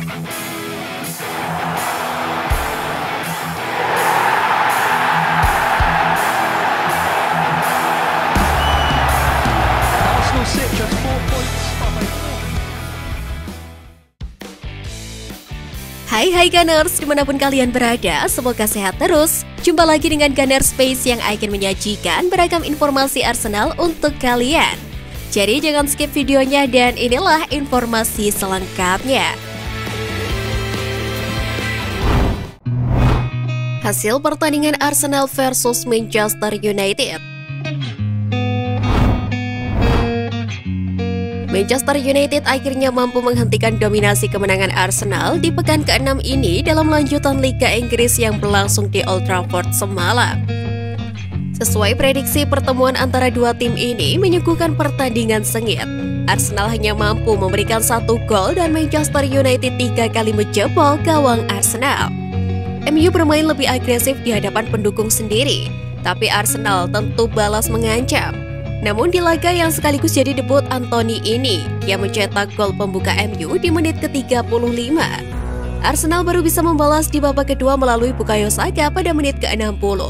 Arsenal sit just 4 points from a Hai Gunners, dimanapun kalian berada, semoga sehat terus. Jumpa lagi dengan Gunner Space yang akan menyajikan beragam informasi Arsenal untuk kalian. Jadi jangan skip videonya dan inilah informasi selengkapnya. Hasil pertandingan Arsenal versus Manchester United. Manchester United akhirnya mampu menghentikan dominasi kemenangan Arsenal di pekan ke-6 ini dalam lanjutan Liga Inggris yang berlangsung di Old Trafford semalam. Sesuai prediksi, pertemuan antara dua tim ini menyuguhkan pertandingan sengit. Arsenal hanya mampu memberikan 1 gol dan Manchester United 3 kali menjebol gawang Arsenal. MU bermain lebih agresif di hadapan pendukung sendiri, tapi Arsenal tentu balas mengancam. Namun di laga yang sekaligus jadi debut Anthony ini, yang mencetak gol pembuka MU di menit ke-35. Arsenal baru bisa membalas di babak kedua melalui Bukayo Saka pada menit ke-60.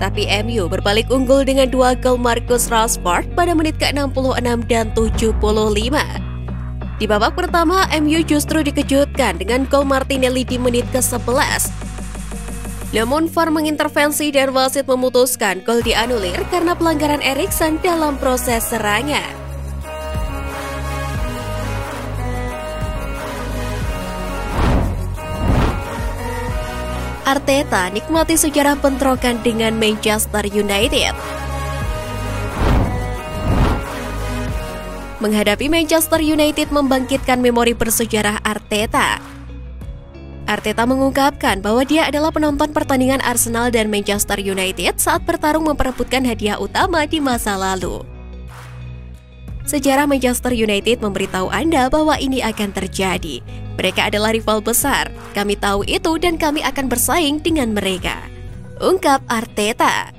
Tapi MU berbalik unggul dengan 2 gol Marcus Rashford pada menit ke-66 dan 75. Di babak pertama, MU justru dikejutkan dengan gol Martinelli di menit ke-11. Namun VAR mengintervensi dan wasit memutuskan gol dianulir karena pelanggaran Eriksen dalam proses serangan. Arteta nikmati sejarah bentrokan dengan Manchester United. Menghadapi Manchester United membangkitkan memori bersejarah Arteta. Arteta mengungkapkan bahwa dia adalah penonton pertandingan Arsenal dan Manchester United saat bertarung memperebutkan hadiah utama di masa lalu. Sejarah Manchester United memberitahu Anda bahwa ini akan terjadi. Mereka adalah rival besar, kami tahu itu dan kami akan bersaing dengan mereka, ungkap Arteta.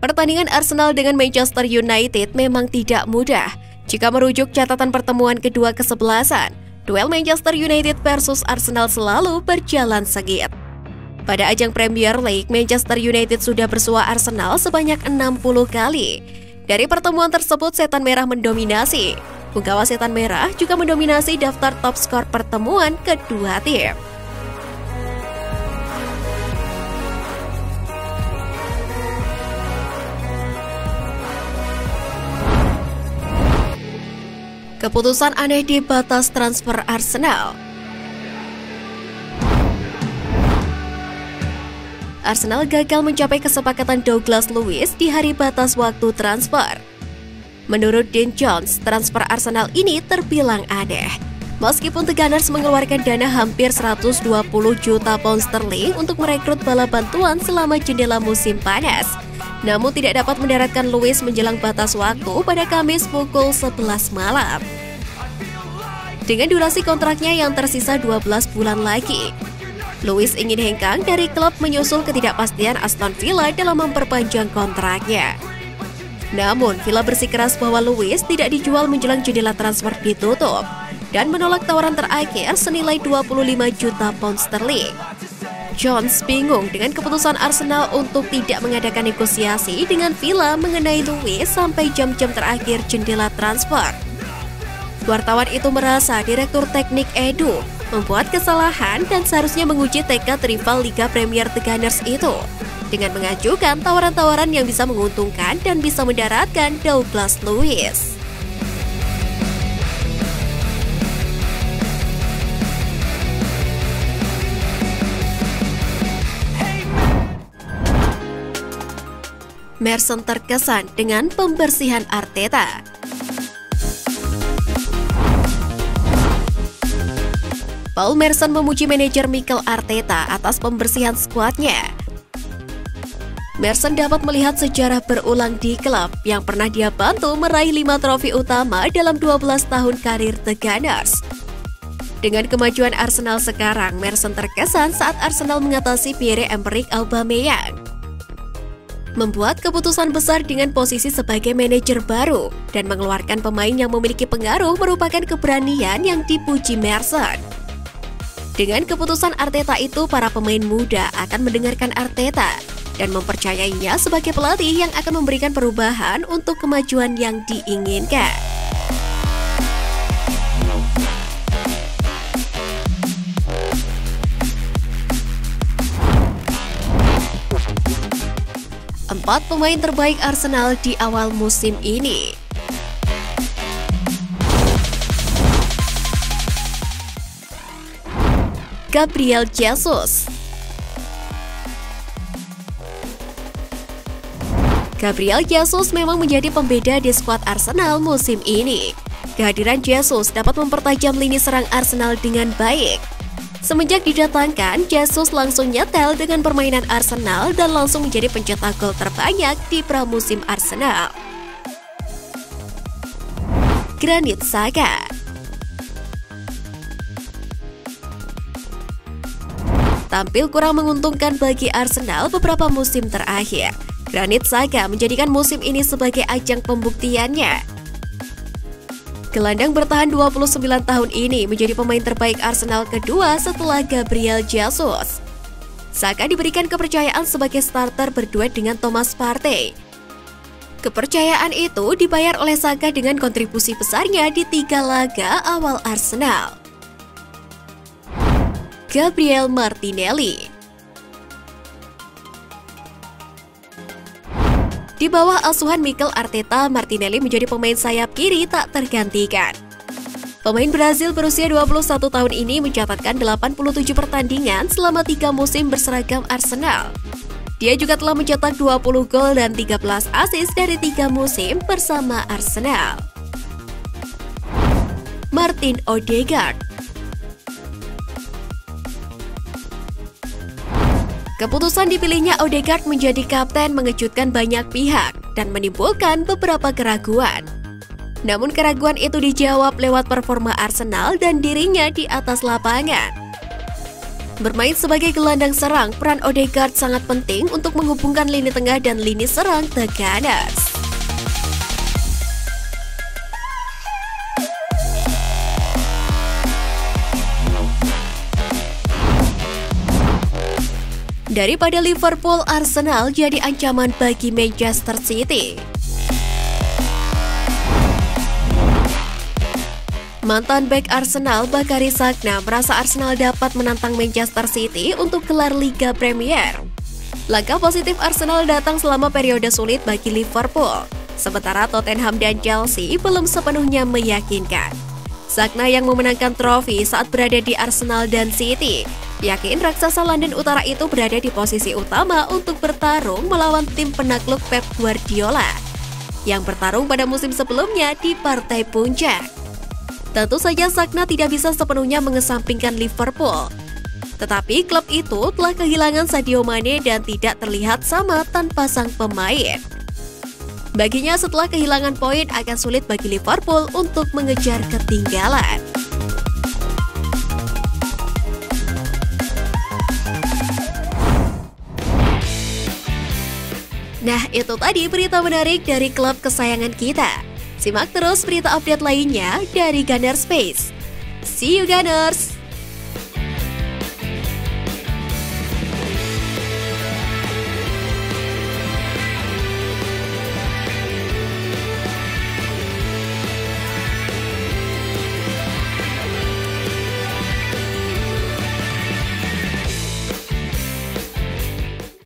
Pertandingan Arsenal dengan Manchester United memang tidak mudah. Jika merujuk catatan pertemuan kedua kesebelasan, duel Manchester United versus Arsenal selalu berjalan sengit. Pada ajang Premier League, Manchester United sudah bersua Arsenal sebanyak 60 kali. Dari pertemuan tersebut, Setan Merah mendominasi. Punggawa Setan Merah juga mendominasi daftar top skor pertemuan kedua tim. Keputusan aneh di batas transfer Arsenal. Arsenal gagal mencapai kesepakatan Douglas Luiz di hari batas waktu transfer. Menurut Dean Jones, transfer Arsenal ini terbilang aneh. Meskipun The Gunners mengeluarkan dana hampir 120 juta pound sterling untuk merekrut bala bantuan selama jendela musim panas, namun tidak dapat mendaratkan Luiz menjelang batas waktu pada Kamis pukul 11 malam. Dengan durasi kontraknya yang tersisa 12 bulan lagi, Luiz ingin hengkang dari klub menyusul ketidakpastian Aston Villa dalam memperpanjang kontraknya. Namun, Villa bersikeras bahwa Luiz tidak dijual menjelang jendela transfer ditutup dan menolak tawaran terakhir senilai 25 juta pound sterling. Jones bingung dengan keputusan Arsenal untuk tidak mengadakan negosiasi dengan Villa mengenai Luiz sampai jam-jam terakhir jendela transfer. Wartawan itu merasa Direktur Teknik Edu membuat kesalahan dan seharusnya menguji tekad rival Liga Premier The Gunners itu dengan mengajukan tawaran-tawaran yang bisa menguntungkan dan bisa mendaratkan Douglas Luiz. Merson terkesan dengan pembersihan Arteta. Paul Merson memuji manajer Mikel Arteta atas pembersihan skuadnya. Merson dapat melihat sejarah berulang di klub yang pernah dia bantu meraih 5 trofi utama dalam 12 tahun karir The Gunners. Dengan kemajuan Arsenal sekarang, Merson terkesan saat Arsenal mengatasi Pierre-Emerick Aubameyang. Membuat keputusan besar dengan posisi sebagai manajer baru dan mengeluarkan pemain yang memiliki pengaruh merupakan keberanian yang dipuji Merson. Dengan keputusan Arteta itu, para pemain muda akan mendengarkan Arteta dan mempercayainya sebagai pelatih yang akan memberikan perubahan untuk kemajuan yang diinginkan. Empat pemain terbaik Arsenal di awal musim ini. Gabriel Jesus. Gabriel Jesus memang menjadi pembeda di skuad Arsenal musim ini. Kehadiran Jesus dapat mempertajam lini serang Arsenal dengan baik. Semenjak didatangkan, Jesus langsung nyetel dengan permainan Arsenal dan langsung menjadi pencetak gol terbanyak di pramusim Arsenal. Granit Xhaka. Tampil kurang menguntungkan bagi Arsenal beberapa musim terakhir. Granit Xhaka menjadikan musim ini sebagai ajang pembuktiannya. Gelandang bertahan 29 tahun ini menjadi pemain terbaik Arsenal kedua setelah Gabriel Jesus. Xhaka diberikan kepercayaan sebagai starter berduet dengan Thomas Partey. Kepercayaan itu dibayar oleh Xhaka dengan kontribusi besarnya di 3 laga awal Arsenal. Gabriel Martinelli. Di bawah asuhan Mikel Arteta, Martinelli menjadi pemain sayap kiri tak tergantikan. Pemain Brazil berusia 21 tahun ini mencatatkan 87 pertandingan selama 3 musim berseragam Arsenal. Dia juga telah mencetak 20 gol dan 13 assist dari 3 musim bersama Arsenal. Martin Odegaard. Keputusan dipilihnya Odegaard menjadi kapten mengejutkan banyak pihak dan menimbulkan beberapa keraguan. Namun keraguan itu dijawab lewat performa Arsenal dan dirinya di atas lapangan. Bermain sebagai gelandang serang, peran Odegaard sangat penting untuk menghubungkan lini tengah dan lini serang The Gunners. Daripada Liverpool, Arsenal jadi ancaman bagi Manchester City. Mantan bek Arsenal Bakary Sagna merasa Arsenal dapat menantang Manchester City untuk gelar Liga Premier. Langkah positif Arsenal datang selama periode sulit bagi Liverpool, sementara Tottenham dan Chelsea belum sepenuhnya meyakinkan. Sagna yang memenangkan trofi saat berada di Arsenal dan City yakin raksasa London Utara itu berada di posisi utama untuk bertarung melawan tim penakluk Pep Guardiola yang bertarung pada musim sebelumnya di partai puncak. Tentu saja Sagna tidak bisa sepenuhnya mengesampingkan Liverpool, tetapi klub itu telah kehilangan Sadio Mane dan tidak terlihat sama tanpa sang pemain. Baginya setelah kehilangan poin akan sulit bagi Liverpool untuk mengejar ketinggalan. Nah, itu tadi berita menarik dari klub kesayangan kita. Simak terus berita update lainnya dari Gunners Space. See you Gunners!